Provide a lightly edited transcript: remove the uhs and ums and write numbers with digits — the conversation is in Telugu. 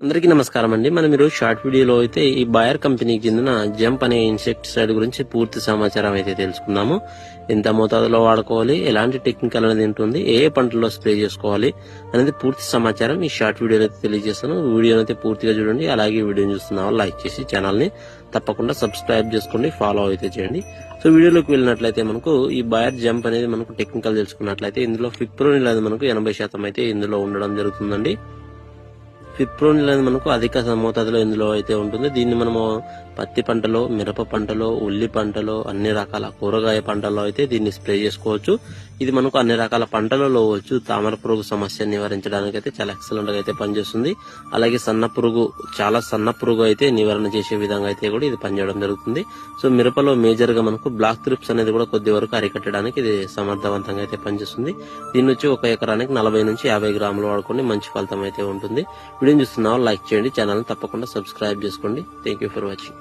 అందరికీ నమస్కారం అండి. మనం ఈరోజు షార్ట్ వీడియోలో అయితే ఈ బాయర్ కంపెనీకి చెందిన జంప్ అనే ఇన్సెక్టిసైడ్ గురించి పూర్తి సమాచారం అయితే తెలుసుకుందాము. ఎంత మోతాదులో వాడుకోవాలి, ఎలాంటి టెక్నికల్ అనేది ఉంటుంది, ఏ పంటల్లో స్ప్రే చేసుకోవాలి అనేది పూర్తి సమాచారం ఈ షార్ట్ వీడియోలో అయితే తెలియజేస్తాను. వీడియోని అయితే పూర్తిగా చూడండి. అలాగే వీడియోని చూస్తున్న వాళ్ళు లైక్ చేసి ఛానల్ ని తప్పకుండా సబ్స్క్రైబ్ చేసుకోండి, ఫాలో అయితే చేయండి. సో వీడియోలోకి వెళ్ళినట్లయితే మనకు ఈ బాయర్ జంప్ అనేది మనకు టెక్నికల్ తెలుసుకున్నట్లయితే ఇందులో ఫిప్రోనిల్ అనేది మనకు 80% అయితే ఇందులో ఉండడం జరుగుతుందండి. ఫిప్రోనిల్ అనేది మనకు అధిక మోతాదులో ఇందులో అయితే ఉంటుంది. దీన్ని మనము పత్తి పంటలో, మిరప పంటలో, ఉల్లి పంటలో, అన్ని రకాల కూరగాయ పంటల్లో అయితే దీన్ని స్ప్రే చేసుకోవచ్చు. ఇది మనకు అన్ని రకాల పంటలలో వచ్చు. తామర పురుగు సమస్య నివారించడానికి అయితే చాలా ఎక్సలెంట్ గా అయితే పనిచేస్తుంది. అలాగే చాలా సన్న పురుగు అయితే నివారణ చేసే విధంగా అయితే కూడా ఇది పనిచేయడం జరుగుతుంది. సో మిరపలో మేజర్ గా మనకు బ్లాక్ త్రిప్స్ అనేది కూడా కొద్ది వరకు అరికట్టడానికి ఇది సమర్థవంతంగా అయితే పనిచేస్తుంది. దీని నుంచి 1 ఎకరానికి 40 నుంచి 50 గ్రాములు వాడుకోండి, మంచి ఫలితం అయితే ఉంటుంది. వీడియో చూస్తున్న వాళ్ళు లైక్ చేయండి, ఛానల్ ని తప్పకుండా సబ్స్క్రైబ్ చేసుకోండి. Thank you for watching.